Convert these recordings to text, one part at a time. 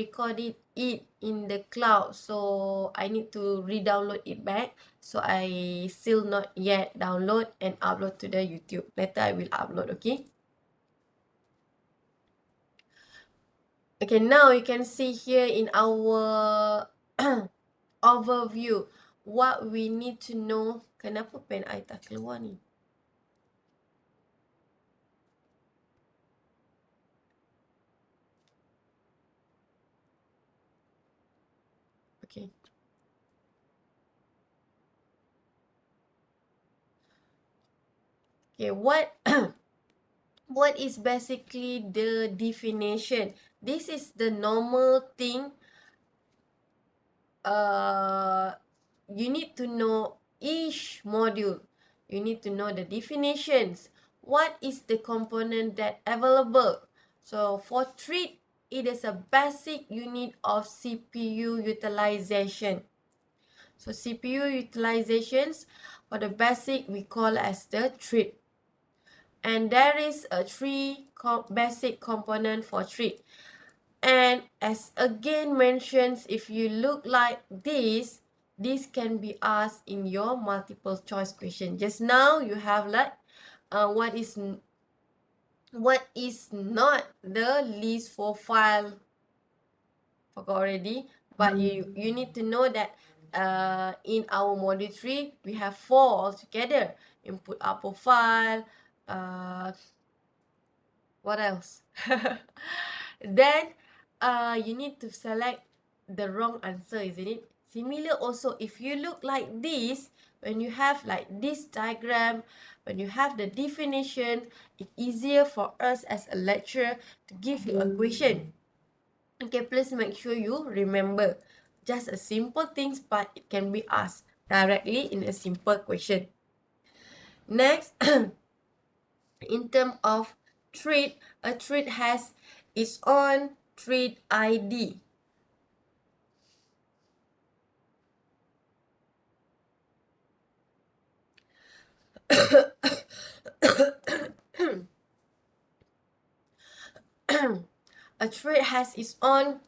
recorded it in the cloud, so I need to re-download it back. So I still not yet download and upload to the YouTube. Later I will upload, okay? Okay, now you can see here in our overview what we need to know. Kenapa pen I tak keluar ni? Okay. Okay, what what is basically the definition? This is the normal thing. You need to know each module. You need to know the definitions. What is the component that available? So for treat, it is a basic unit of CPU utilization. So CPU utilizations for the basic we call as the treat. And there is a basic component for treat. And as again mentions, if you look like this can be asked in your multiple choice question. Just now you have like what is not the list for file, forgot already, but you need to know that in our module 3 we have 4 altogether: input output file, what else? Then you need to select the wrong answer, isn't it? Similar also, if you look like this, when you have like this diagram, when you have the definition, it's easier for us as a lecturer to give you a question. Okay, please make sure you remember. Just a simple things, but it can be asked directly in a simple question. Next, in terms of treat, a treat has its own treat ID. A treat has its own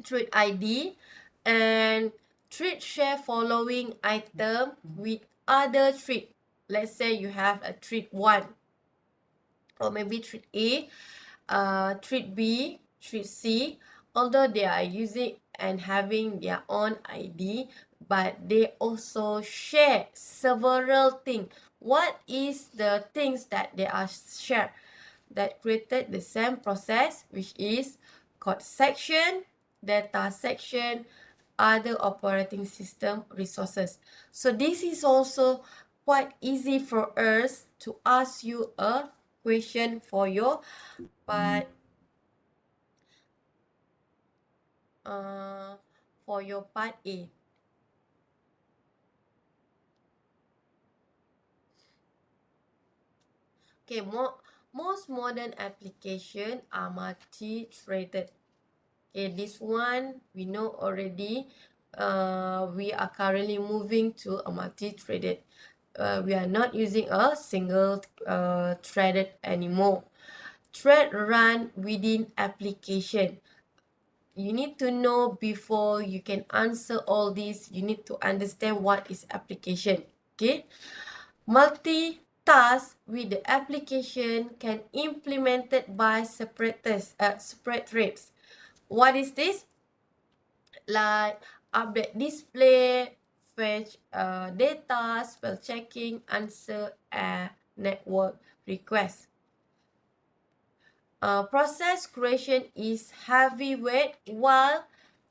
treat ID, and treat share following item with other treat. Let's say you have a treat 1, or maybe treat A, treat B, treat C, although they are using and having their own ID, but they also share several things. What is the things that they are shared that created the same process, which is code section, data section, other operating system resources. So this is also quite easy for us to ask you a question for your part part A. Okay, most modern applications are multi-threaded. Okay, this one we know already. We are currently moving to a multi-threaded. We are not using a single threaded anymore. Thread run within application. You need to know before you can answer all this. You need to understand what is application. Okay, multitask with the application can implemented by separate threads. What is this? Like update display, fetch data, spell checking, answer network request. Process creation is heavyweight while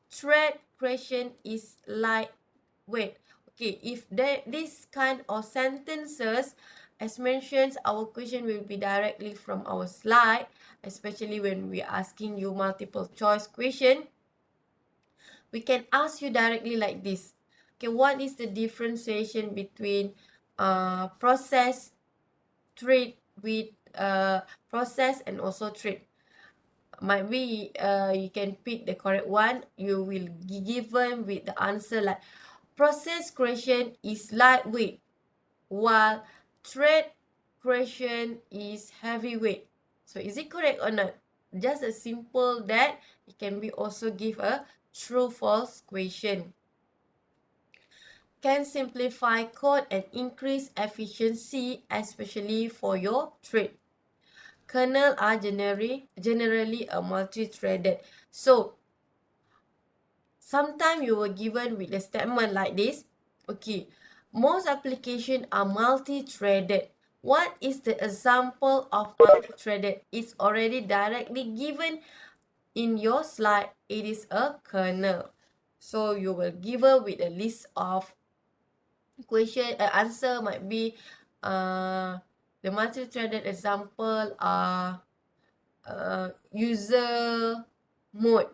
thread creation is lightweight. Okay, if this kind of sentences, as mentioned, our question will be directly from our slide, especially when we are asking you multiple choice question. We can ask you directly like this. Okay, what is the differentiation between process, thread with process and also thread? Might be you can pick the correct one. You will be given with the answer like process creation is lightweight while thread creation is heavyweight. So is it correct or not? just a simple that it can be also give a true false question. Can simplify code and increase efficiency, especially for your thread. Kernel are generally a multi-threaded. So sometimes you were given with a statement like this. Okay, most applications are multi-threaded. What is the example of multi-threaded? It's already directly given in your slide. It is a kernel. So you will give her with a list of question. Answer might be the multi-threaded example are user mode,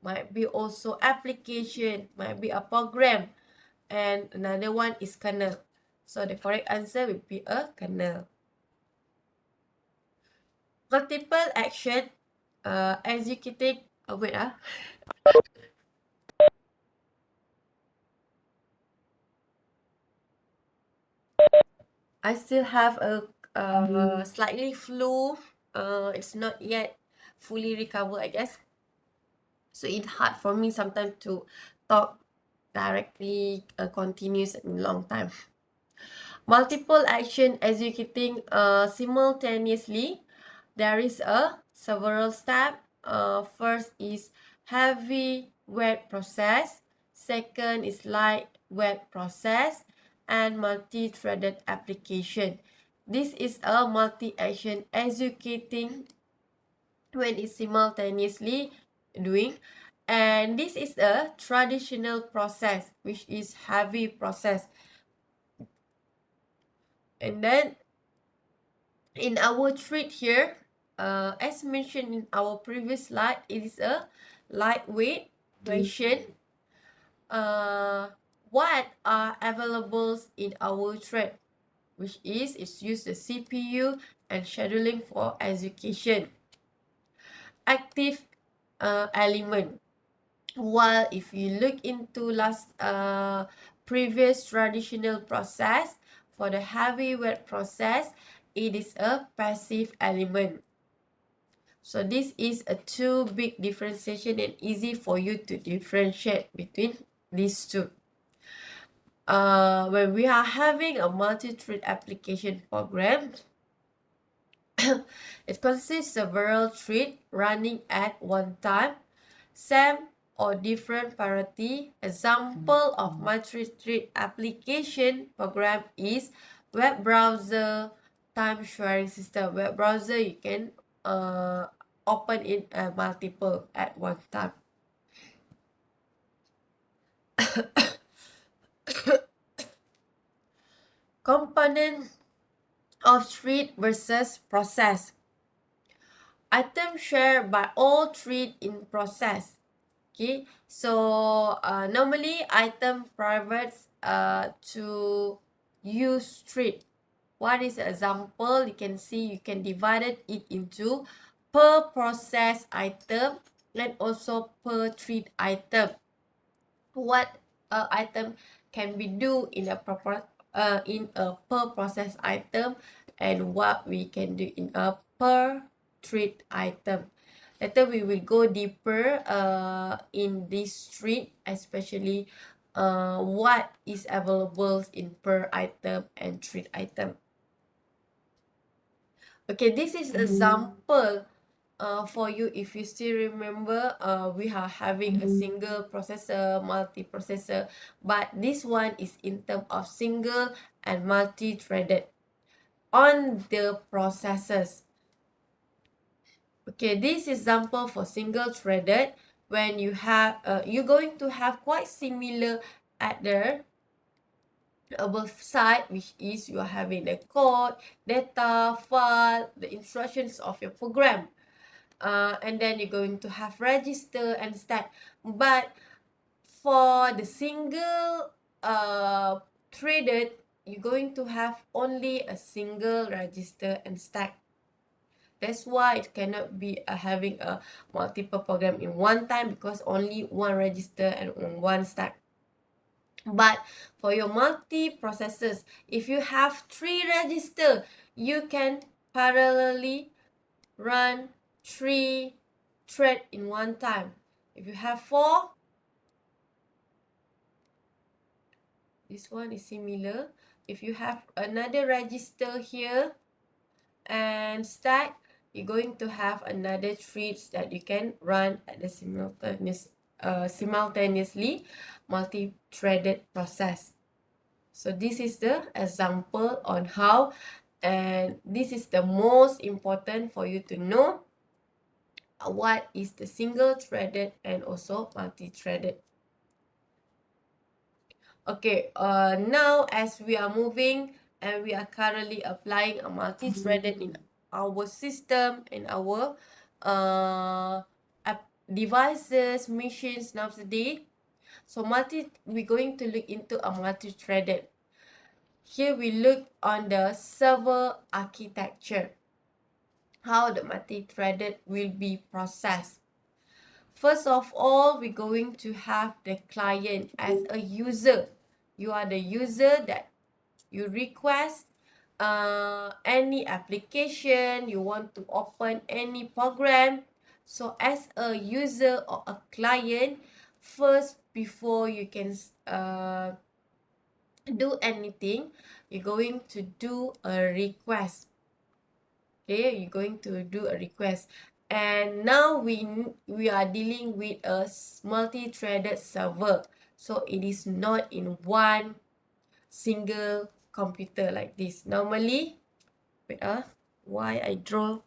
might be also application, might be a program, and another one is kernel. So the correct answer will be a kernel. Multiple action executing. Wait. I still have a slightly flu. It's not yet fully recovered, I guess. So it's hard for me sometimes to talk directly, continuous and long time. Multiple action executing simultaneously. There is a several step. First is heavy web process. Second is light web process, and multi-threaded application. This is a multi-action executing when it's simultaneously doing, and this is a traditional process, which is heavy process. And then in our thread here, as mentioned in our previous slide, it is a lightweight question. What are available in our thread, which is it's use the CPU and scheduling for execution. Active element. While if you look into last previous traditional process, for the heavy web process, it is a passive element. So this is a two big differentiation and easy for you to differentiate between these two. When we are having a multi-thread application program, it consists of several threads running at one time, same or different priority. Example of multi-thread application program is web browser, time sharing system. Web browser, you can open it multiple at one time. Component of thread versus process. Item shared by all thread in process. Okay, so normally item private to use thread. What is the example? You can see you can divide it into per process item and also per thread item. What item can we do in a proper in a per process item, and what we can do in a per thread item. Later we will go deeper in this thread, especially what is available in per item and thread item. Okay, this is example for you. If you still remember, we are having a single processor, multi-processor, but this one is in terms of single and multi-threaded on the processors. Okay, this example for single threaded, when you have you're going to have quite similar at the above side, which is you are having the code, data, file, the instructions of your program. And then you're going to have register and stack. But for the single threaded, you're going to have only a single register and stack. That's why it cannot be having a multiple program in one time, because only one register and one stack. But for your multi-processors, if you have 3 register, you can parallelly run 3 thread in one time. If you have 4, this one is similar. If you have another register here and stack, you're going to have another threads that you can run at the simultaneously multi-threaded process. So this is the example on how, and this is the most important for you to know what is the single threaded and also multi-threaded. Okay, now as we are moving and we are currently applying a multi-threaded in our system, in our devices, machines nowadays. So we're going to look into a multi-threaded. Here we look on the server architecture, how the multi-threaded will be processed. First of all, we're going to have the client as a user. You are the user that you request any application, you want to open any program. So as a user or a client, first before you can do anything, you're going to do a request. Okay, you're going to do a request. And now we are dealing with a multi-threaded server. So it is not in one single computer like this. Normally, wait, why I draw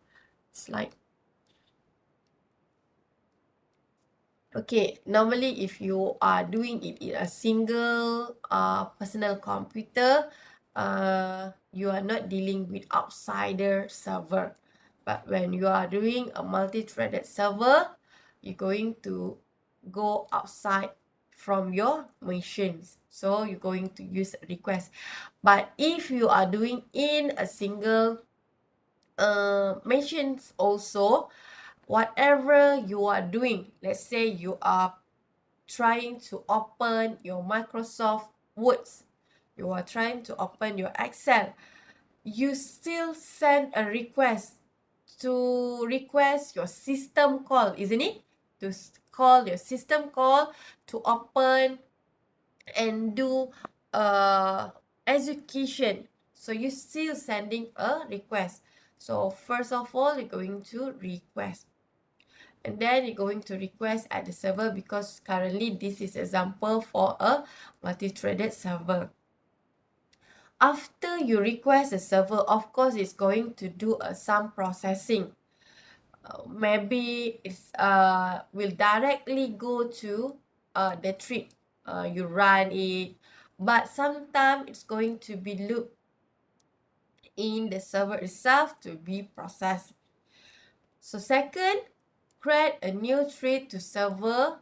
slide? Okay, normally if you are doing it in a single personal computer, you are not dealing with outsider server. But when you are doing a multi-threaded server, you're going to go outside from your machines. So you're going to use a request. But if you are doing in a single machines also, whatever you are doing, let's say you are trying to open your Microsoft Words, you are trying to open your Excel, you still send a request to request your system call, isn't it? To call your system call to open and do execution. So you still sending a request. So first of all, you're going to request. And then you're going to request at the server, because currently this is example for a multi-threaded server. After you request the server, of course, it's going to do some processing. Maybe it's will directly go to the thread. You run it, but sometimes it's going to be looped in the server itself to be processed. So second, create a new thread to server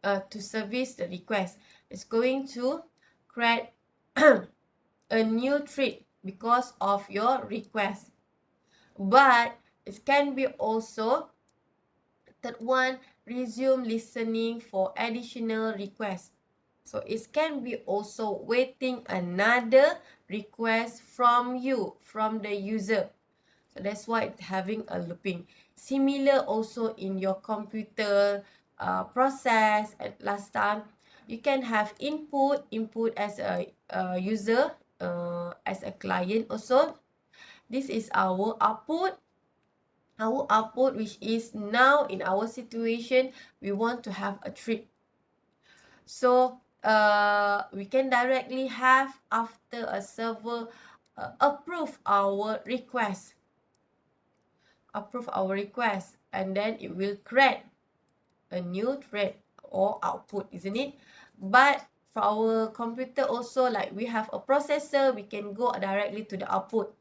to service the request. It's going to create a new thread because of your request. But it can be also, third one, resume listening for additional requests. So it can be also waiting another request from you, from the user. So that's why it's having a looping. Similar also in your computer process. At last time, you can have input as a user, as a client also. This is our output. Our output, which is now in our situation, we want to have a thread. So we can directly have, after a server approve our request, and then it will create a new thread or output, isn't it? But for our computer also, like we have a processor, we can go directly to the output.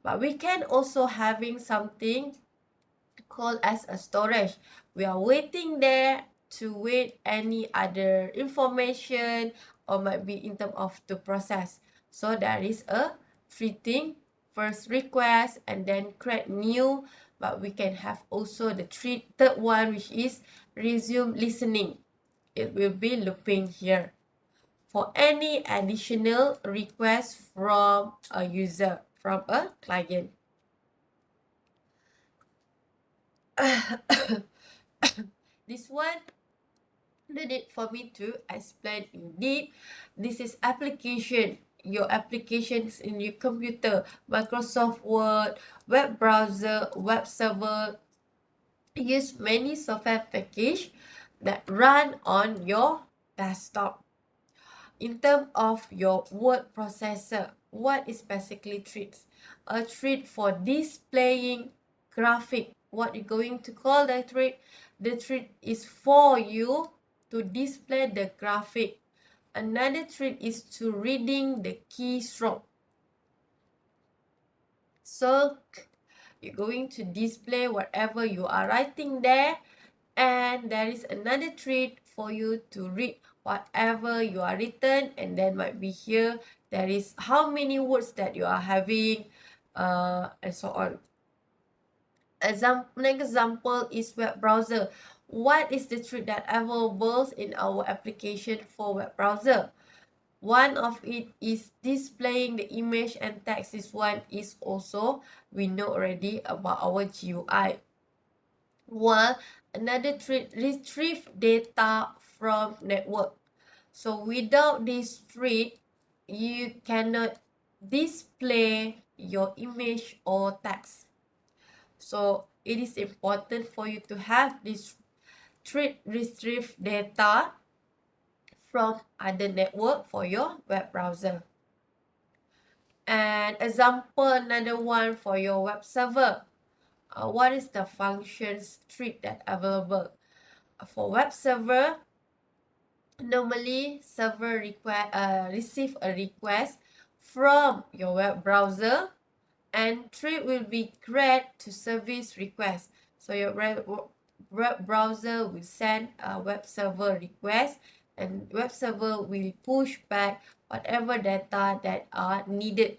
But we can also having something called as a storage. We are waiting there to wait any other information, or might be in terms of the process. So there is a treating first request and then create new, but we can have also the third one, which is resume listening. It will be looping here for any additional request from a user, from a client. This one, no need for me to explain in deep. This is application. Your applications in your computer, Microsoft Word, web browser, web server, use many software package that run on your desktop. In terms of your word processor, what is basically treats? A treat for displaying graphic. What you're going to call the treat? The treat is for you to display the graphic. Another treat is to reading the keystroke. So you're going to display whatever you are writing there, and there is another treat for you to read whatever you are written, and then might be here there is how many words that you are having, and so on. Next example is web browser. What is the treat that available in our application for web browser? One of it is displaying the image and text. This one is also, we know already about our GUI. While another treat, retrieve data from network. So without this treat, you cannot display your image or text. So it is important for you to have this treat retrieve data from other network for your web browser. And example, another one for your web server. What is the functions treat that available? For web server, normally server receive a request from your web browser, and treat will be created to service request. So your web browser will send a web server request, and web server will push back whatever data that are needed,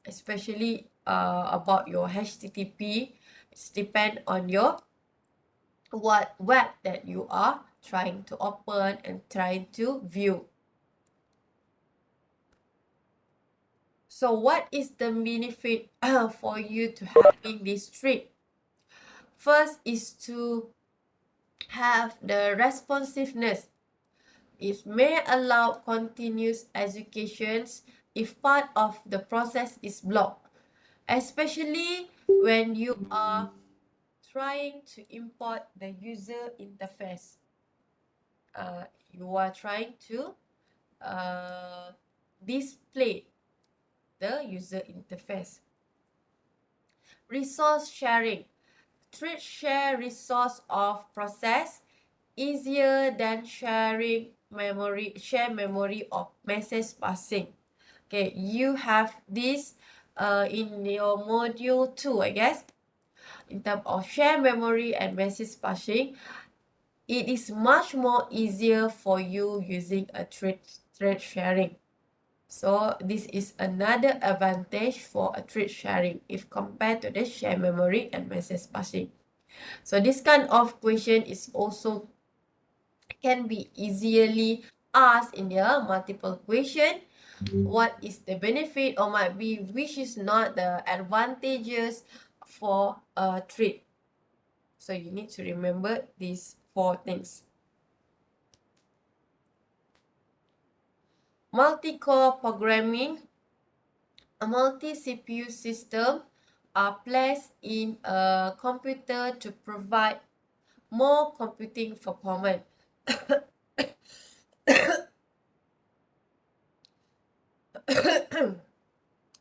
especially about your HTTP. It's depend on your what web that you are trying to open and trying to view. So what is the benefit for you to having this treat? First is to have the responsiveness. It may allow continuous executions if part of the process is blocked, especially when you are trying to import the user interface. You are trying to display the user interface. Resource sharing. Treat share resource of process easier than sharing memory, share memory of message passing. Okay, you have this in your module 2, I guess. In terms of share memory and message passing, it is much more easier for you using a thread sharing. So this is another advantage for a thread sharing if compared to the share memory and message passing. So this kind of question is also can be easily asked in the multiple question. What is the benefit, or might be which is not the advantages for a thread? So you need to remember these 4 things. Multicore programming. A multi-CPU system are placed in a computer to provide more computing performance.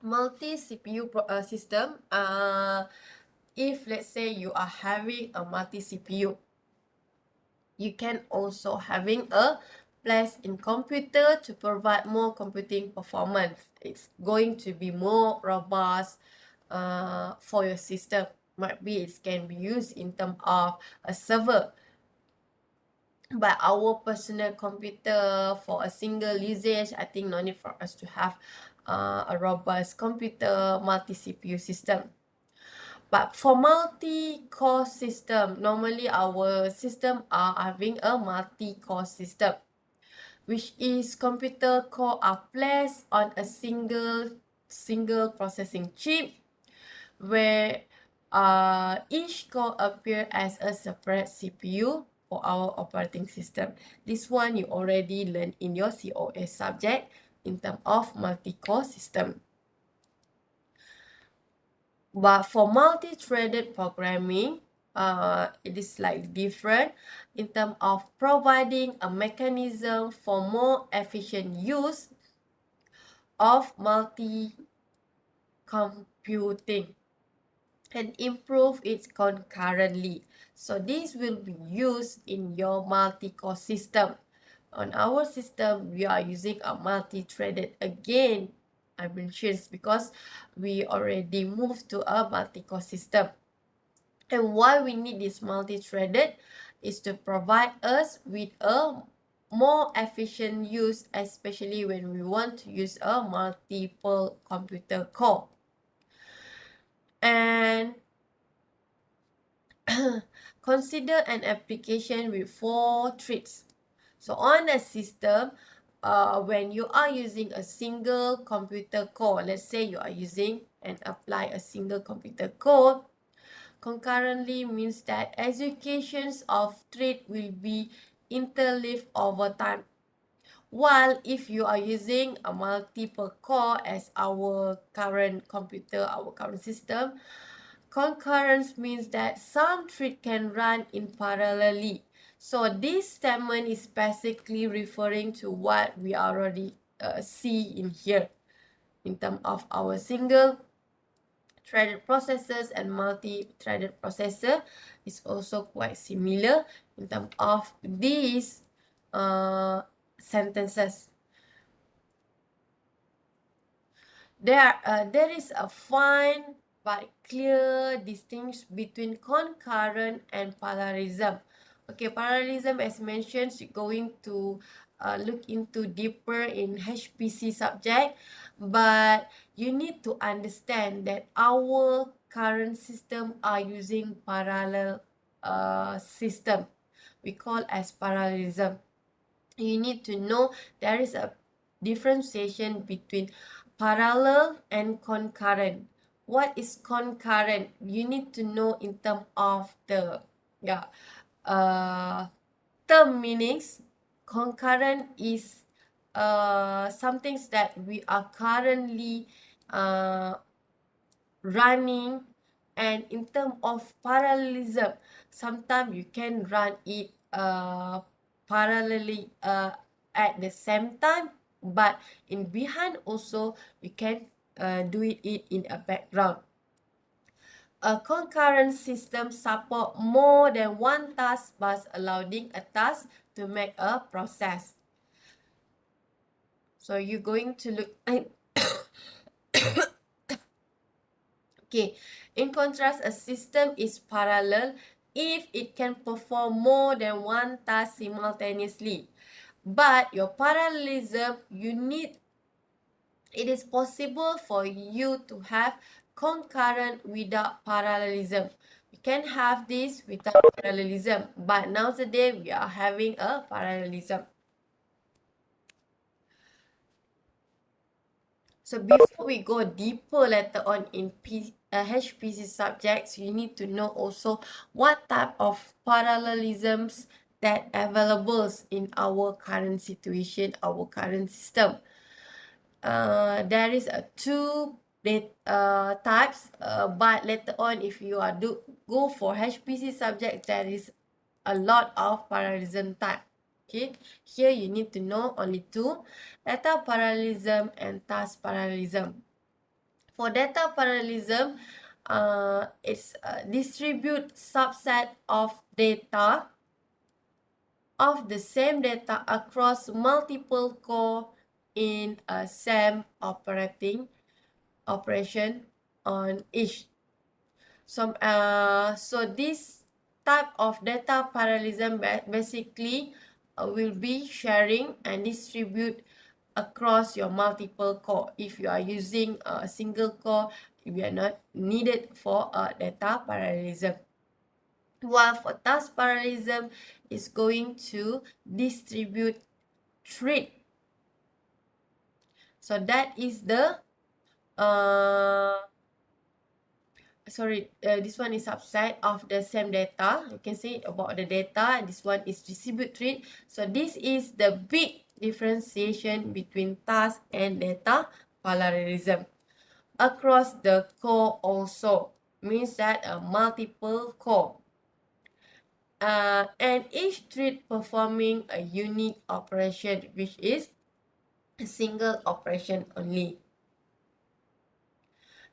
Multi-CPU system, if let's say you are having a multi-CPU, you can also having a place in computer to provide more computing performance. It's going to be more robust for your system. Might be it can be used in terms of a server. But our personal computer for a single usage, I think no need for us to have a robust computer multi-CPU system. But for multi-core system, normally our system are having a multi-core system, which is computer core are placed on a single processing chip, where each core appear as a separate CPU for our operating system. This one you already learned in your COS subject in terms of multi-core system. But for multi-threaded programming, it is slightly different in terms of providing a mechanism for more efficient use of multi-computing and improve it concurrently. So this will be used in your multi-core system. On our system, we are using a multi-threaded again. I mentioned because we already moved to a multi-core system. And why we need this multi-threaded is to provide us with a more efficient use, especially when we want to use a multiple computer core. And consider an application with 4 threads. So on a system, when you are using a single computer core, let's say you are using and apply a single computer core, concurrently means that executions of thread will be interleaved over time. While if you are using a multiple core as our current computer, our current system, concurrence means that some thread can run in parallelly. So this statement is basically referring to what we already see in here in terms of our single threaded processors and multi-threaded processor is also quite similar in terms of these sentences. There is a fine but clear distinction between concurrent and parallelism. Okay, parallelism, as mentioned, is going to look into deeper in HPC subject, but you need to understand that our current system are using parallel system. We call as parallelism. You need to know there is a differentiation between parallel and concurrent. What is concurrent? You need to know in terms of the term meanings. Concurrent is some things that we are currently running, and in terms of parallelism, sometimes you can run it parallelly at the same time, but in behind also you can do it in a background. A concurrent system support more than one task by allowing a task to make a process. So you're going to look okay, in contrast, a system is parallel if it can perform more than one task simultaneously. But your parallelism, it is possible for you to have concurrent without parallelism. You can have this without parallelism, but nowadays we are having a parallelism. So before we go deeper later on in HPC subjects, you need to know also what type of parallelisms that available in our current situation, our current system. There is two types, but later on if you are go for HPC subject, there is a lot of parallelism type. Okay, here you need to know only two: data parallelism and task parallelism. For data parallelism, it's a distribute subset of data of the same data across multiple core in a same operation on each. So this type of data parallelism basically will be sharing and distribute across your multiple core. If you are using a single core, you are not needed for a data parallelism. While for task parallelism is going to distribute thread. So that is the this one is subset of the same data. You can see about the data. This one is distribute treat. So this is the big differentiation between task and data parallelism. Across the core also means that a multiple core. And each treat performing a unique operation, which is a single operation only.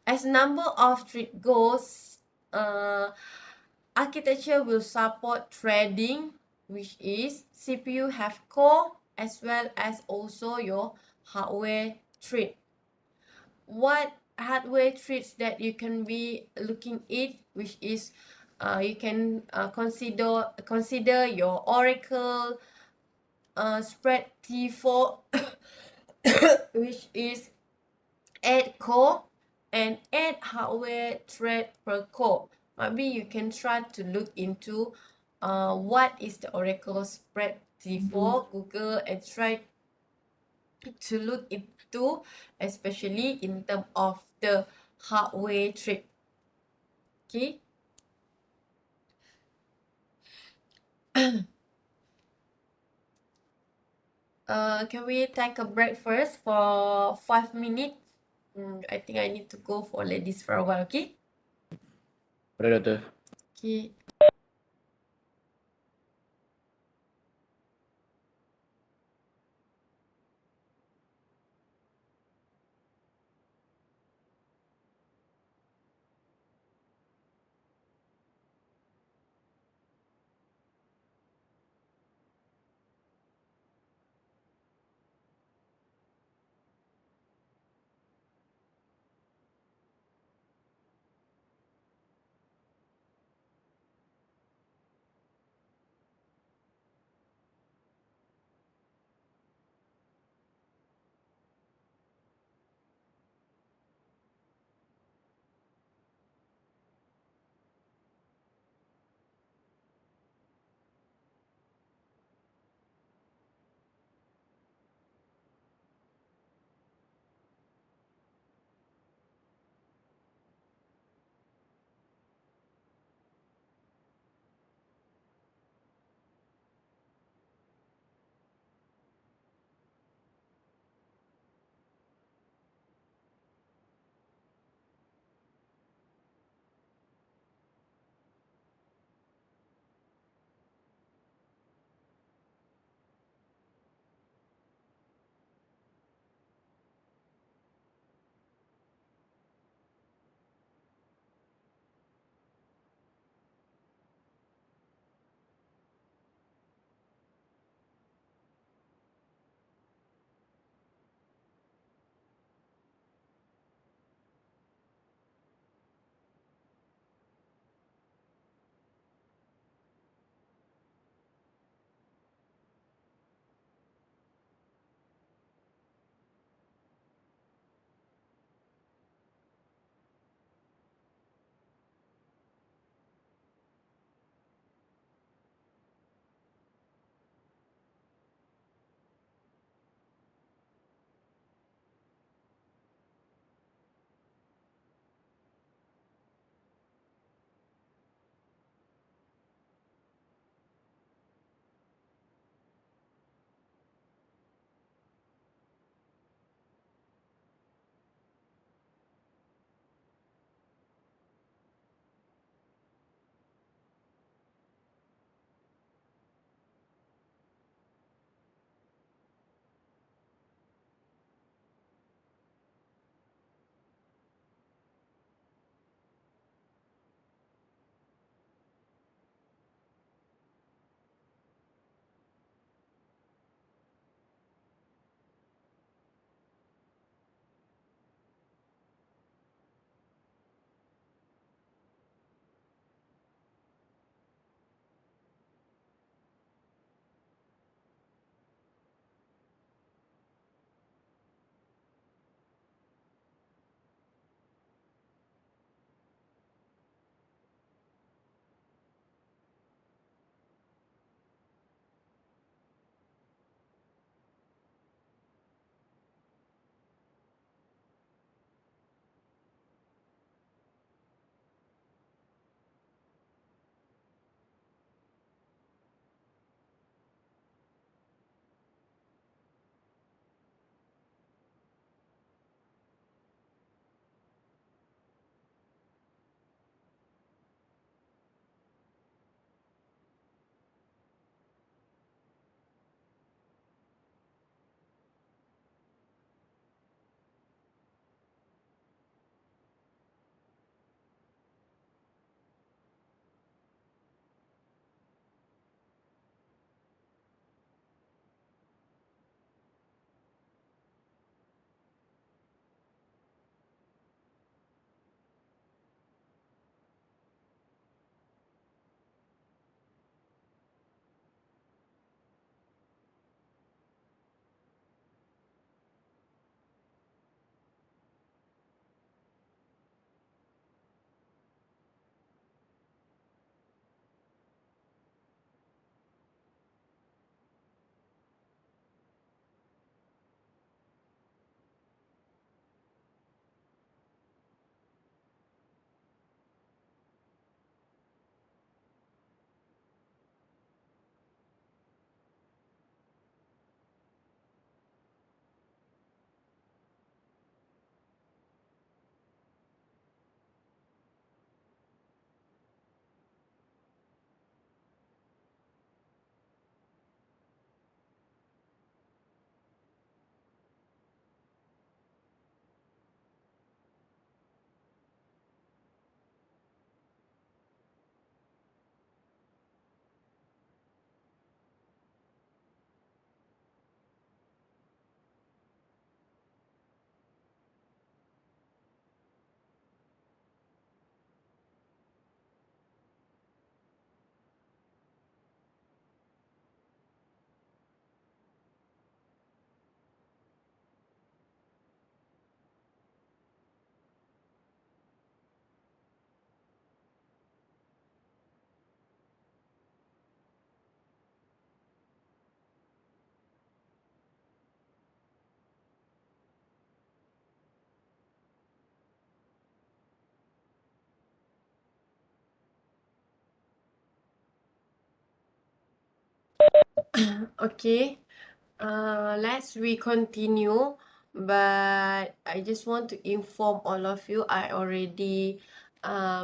As number of treat goes, architecture will support threading, which is CPU have core as well as also your hardware thread. What hardware threads that you can be looking at, which is you can consider your Oracle spread T4 which is 8 core and 8 hardware thread per core. Maybe you can try to look into what is the Oracle spread T4, Google, and try to look into, especially in terms of the hardware thread. Okay. Can we take a break first for 5 minutes? I think I need to go for ladies for a while, okay? Boleh, Doktor. Okay. Okay, let's we continue. But I just want to inform all of you, I already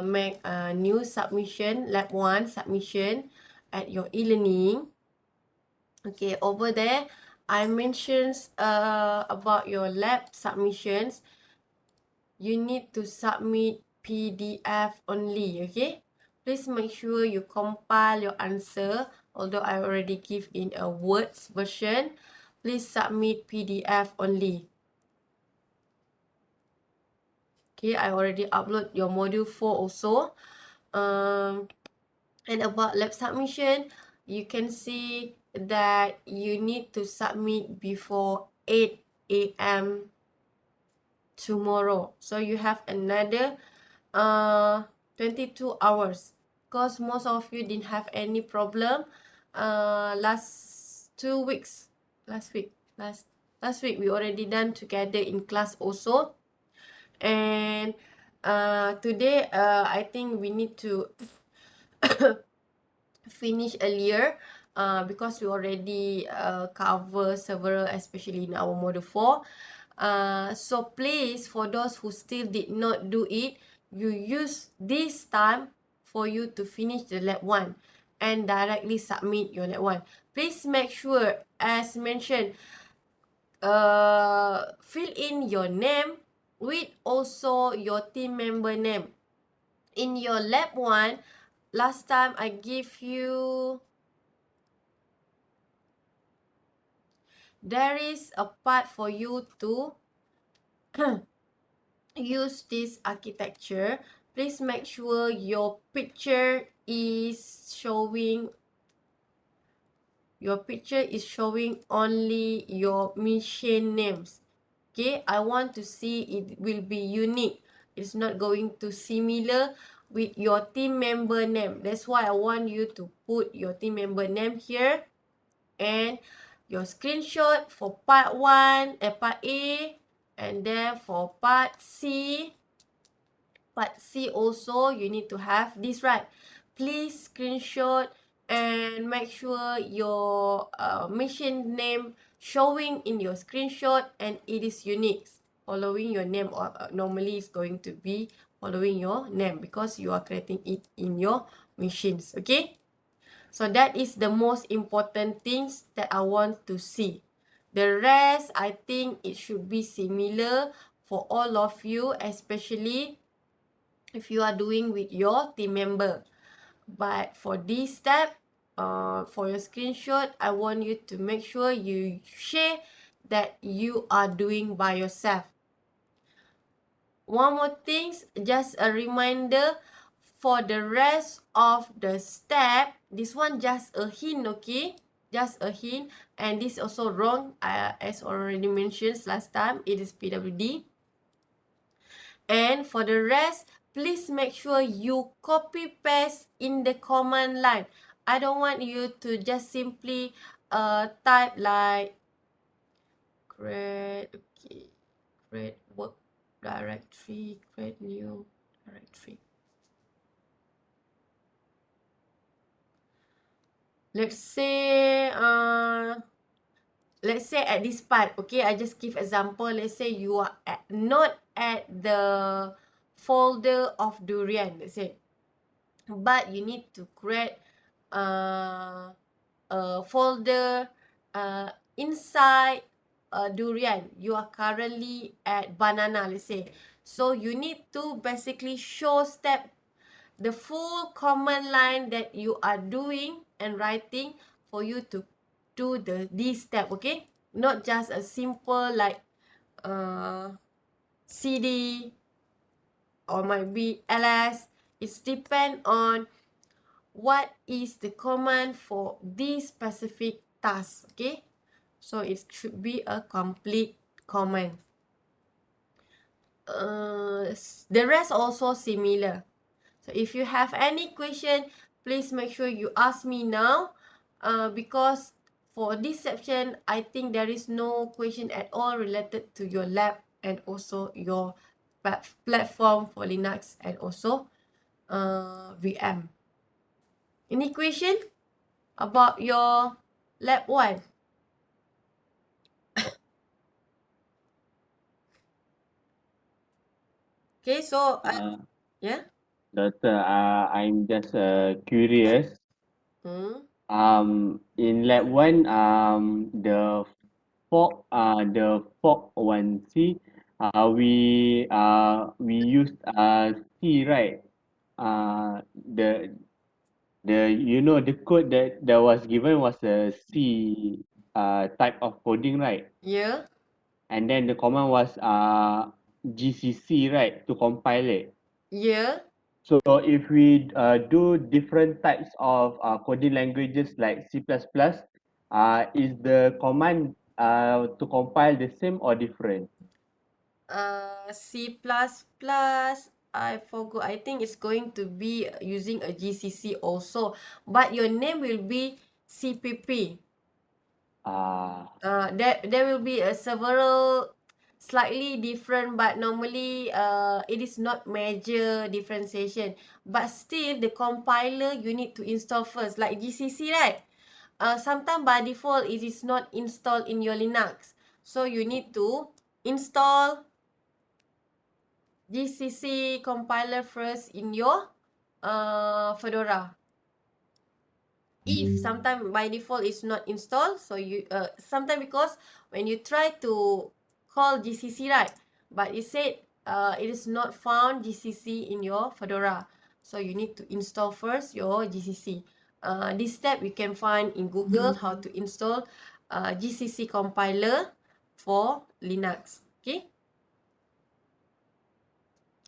make a new submission, lab 1 submission at your e-learning. Okay, over there, I mentioned about your lab submissions. You need to submit PDF only, okay? Please make sure you compile your answer. Although I already give in a words version, please submit PDF only. Okay, I already upload your module 4 also. And about lab submission, you can see that you need to submit before 8 a.m. tomorrow. So you have another 22 hours, because most of you didn't have any problem last 2 weeks. Last week we already done together in class also. And today I think we need to finish earlier because we already cover several, especially in our module 4. So please, for those who still did not do it, you use this time for you to finish the lab 1 and directly submit your lab 1. Please make sure, as mentioned, fill in your name with also your team member name. In your lab 1, last time I give you, there is a part for you to use this architecture. Please make sure your picture is showing only your machine names. Okay, I want to see it will be unique. It's not going to similar with your team member name. That's why I want you to put your team member name here and your screenshot for part 1, part A, and then for part C also you need to have this, right? Please screenshot and make sure your machine name showing in your screenshot and it is unique, following your name, or normally it's going to be following your name because you are creating it in your machines. Okay, so that is the most important things that I want to see. The rest, I think it should be similar for all of you, especially if you are doing with your team member. But for this step, for your screenshot, I want you to make sure you share that you are doing by yourself. One more thing, just a reminder, for the rest of the step, this one just a hint, okay? Just a hint, and this also wrong, as already mentioned last time, it is PWD. And for the rest, please make sure you copy paste in the command line. I don't want you to just simply type like create work directory, create new directory. Let's say at this part, okay, I just give example. Let's say you are not at the folder of durian, let's say, but you need to create a folder inside durian. You are currently at banana, let's say. So you need to basically show the full command line that you are doing and writing for you to do this step, okay? Not just a simple like cd or might be ls. It's depend on what is the command for this specific task, okay? So it should be a complete command. The rest also similar. So if you have any question, please make sure you ask me now, because for this section, I think there is no question at all related to your lab and also your platform for Linux and also VM. Any question about your Lab 1. Okay, so, yeah? Doctor, I'm just curious. Hmm. In lab one, the fork one, see, we used C, right? Uh, the the code that was given was a C type of coding, right? Yeah? And then the command was GCC, right, to compile it. Yeah? So if we do different types of coding languages like C++, is the command to compile the same or different? C++, I forgot. I think it's going to be using a GCC also. But your name will be CPP. There will be several slightly different, but normally it is not major differentiation. But still, the compiler you need to install first, like GCC, right? Sometimes by default it is not installed in your Linux, so you need to install GCC compiler first in your Fedora. If sometime by default it's not installed, so you sometime because when you try to call GCC, right, but it said it is not found GCC in your Fedora, so you need to install first your GCC. This step you can find in Google, how to install GCC compiler for Linux. Okay,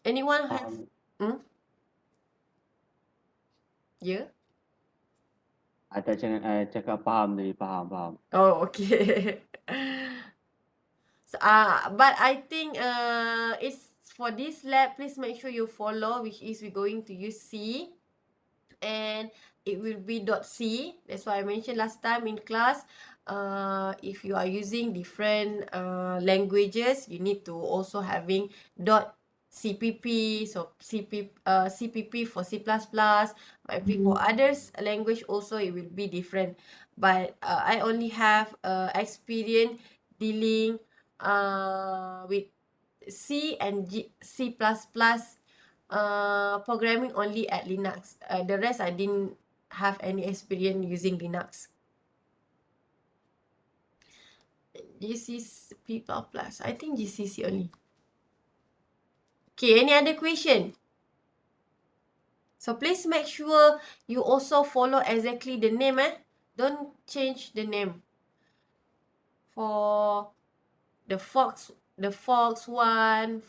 anyone have hmm? Yeah. Atau cakap faham tadi, faham. Oh, okay. So, but I think it's for this lab, please make sure you follow, which is we're going to use C, and it will be .c. That's why I mentioned last time in class. If you are using different languages, you need to also having .cpp. So CPP for C++. Maybe for others language also it will be different. But I only have experience dealing with C and C++ programming only at Linux. The rest I didn't have any experience using Linux. This is P++. I think GCC only. Okay, any other question? So please make sure you also follow exactly the name. Don't change the name. For the Fox one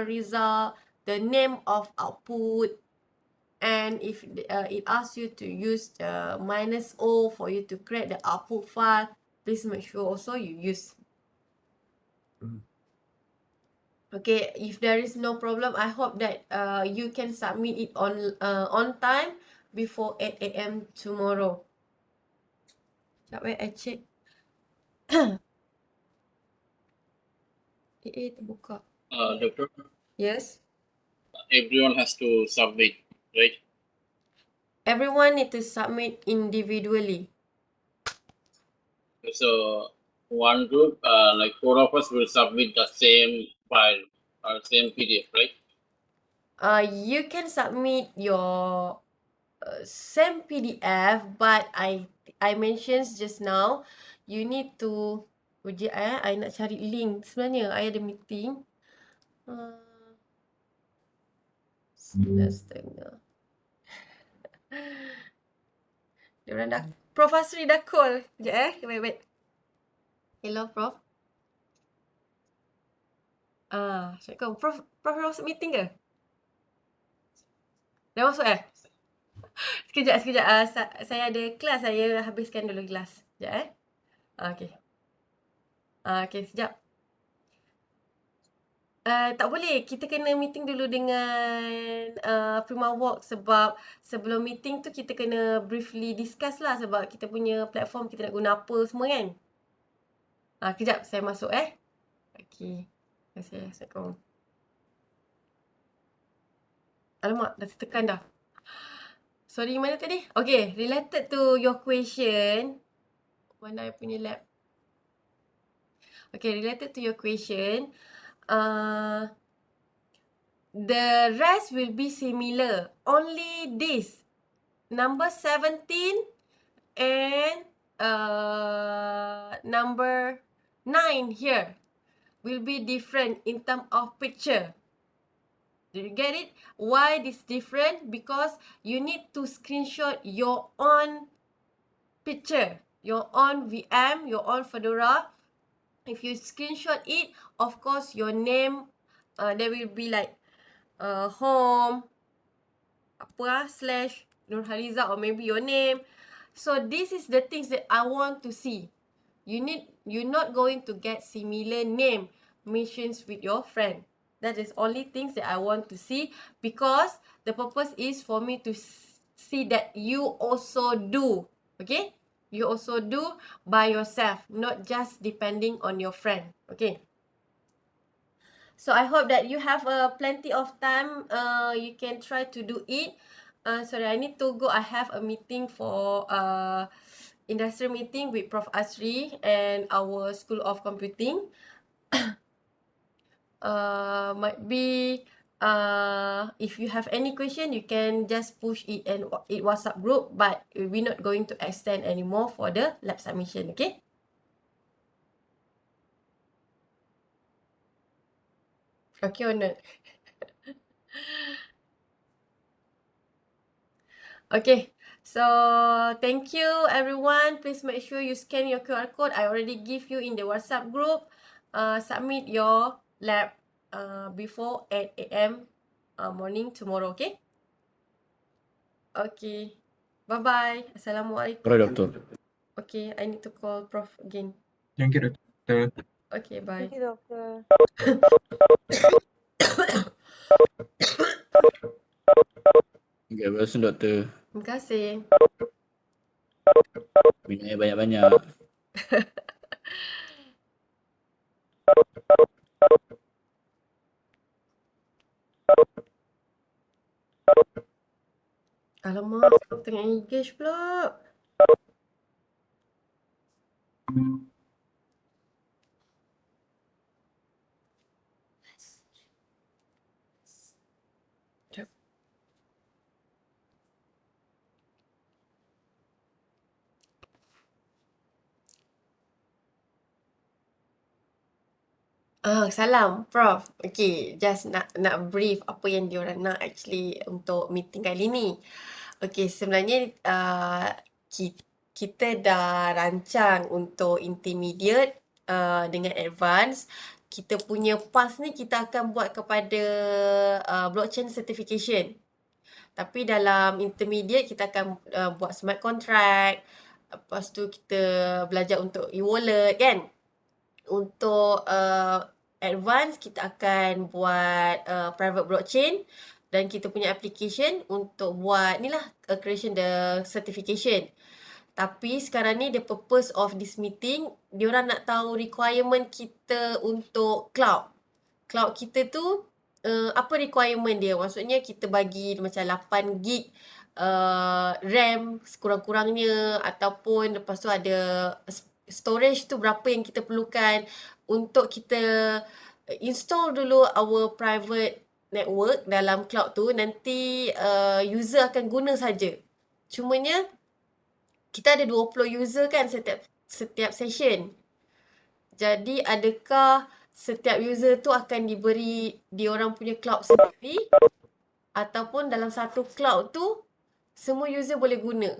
result, the name of output, and if it asks you to use the -o for you to create the output file, please make sure also you use. Okay, if there is no problem, I hope that you can submit it on time before 8 a.m. tomorrow. Sekejap I check. Terbuka. Doctor, Yes. everyone has to submit, right? Everyone need to submit individually. So one group, like four of us, will submit the same file or same PDF, right? You can submit your same PDF, but I mentioned just now, you need to Kejap I nak cari link. Sebenarnya I ada meeting. 9:30. Diorang dah Prof Asri dah call. Kejap wait. Hello Prof. Assalamualaikum. Prof masuk meeting ke? Dah masuk Sekejap. Saya ada kelas, saya habiskan dulu kelas. Sekejap Okay. Okay, sekejap. Tak boleh. Kita kena meeting dulu dengan Prima Work sebab sebelum meeting tu kita kena briefly discuss lah sebab kita punya platform kita nak guna apa semua kan. Kejap saya masuk Okay. Terima kasih. Assalamualaikum. Alamak, dah tertekan dah. Sorry, mana tadi? Okay, related to your question. Mana I punya lab? Okay, related to your question, the rest will be similar. Only this, number 17 and number 9 here will be different in terms of picture. Do you get it? Why this different? Because you need to screenshot your own picture, your own VM, your own Fedora. If you screenshot it, of course your name, there will be like home, slash Nurhaliza, or maybe your name. So this is the things that I want to see. You're not going to get similar name mentions with your friend. That is only things that I want to see, because the purpose is for me to see that you also do. Okay? You also do by yourself, not just depending on your friend. Okay? So I hope that you have plenty of time. You can try to do it. Sorry, I need to go. I have a meeting for industrial meeting with Prof. Asri and our School of Computing. Might be if you have any question, you can just push it in WhatsApp group. But we're not going to extend anymore for the lab submission. Okay? Okay or not? Okay, so thank you everyone. Please make sure you scan your QR code. I already give you in the WhatsApp group. Submit your lab before 8 a.m. Morning tomorrow, okay? Okay. Bye-bye. Assalamualaikum. Alright, doctor. Okay, I need to call Prof again. Thank you, Doctor. Okay, bye. Thank you, Doctor. Okay, welcome, doktor. Terima kasih. Minum air banyak-banyak. Alamak, tengah engage pula. Sekejap. Salam Prof. Okay, just nak brief apa yang diorang nak actually untuk meeting kali ni. Okay, sebenarnya kita dah rancang untuk intermediate dengan advance. Kita punya path ni kita akan buat kepada blockchain certification. Tapi dalam intermediate kita akan buat smart contract. Lepas tu kita belajar untuk e-wallet kan. Untuk advance kita akan buat private blockchain, dan kita punya application untuk buat ni lah creation the certification. Tapi sekarang ni the purpose of this meeting, diorang nak tahu requirement kita untuk cloud. Cloud kita tu apa requirement dia? Maksudnya kita bagi macam 8 gig RAM sekurang-kurangnya, ataupun lepas tu ada storage tu berapa yang kita perlukan untuk kita install dulu our private network dalam cloud tu. Nanti user akan guna saja. Cumanya kita ada 20 user kan setiap session. Jadi adakah setiap user tu akan diberi diorang punya cloud sendiri, ataupun dalam satu cloud tu semua user boleh guna?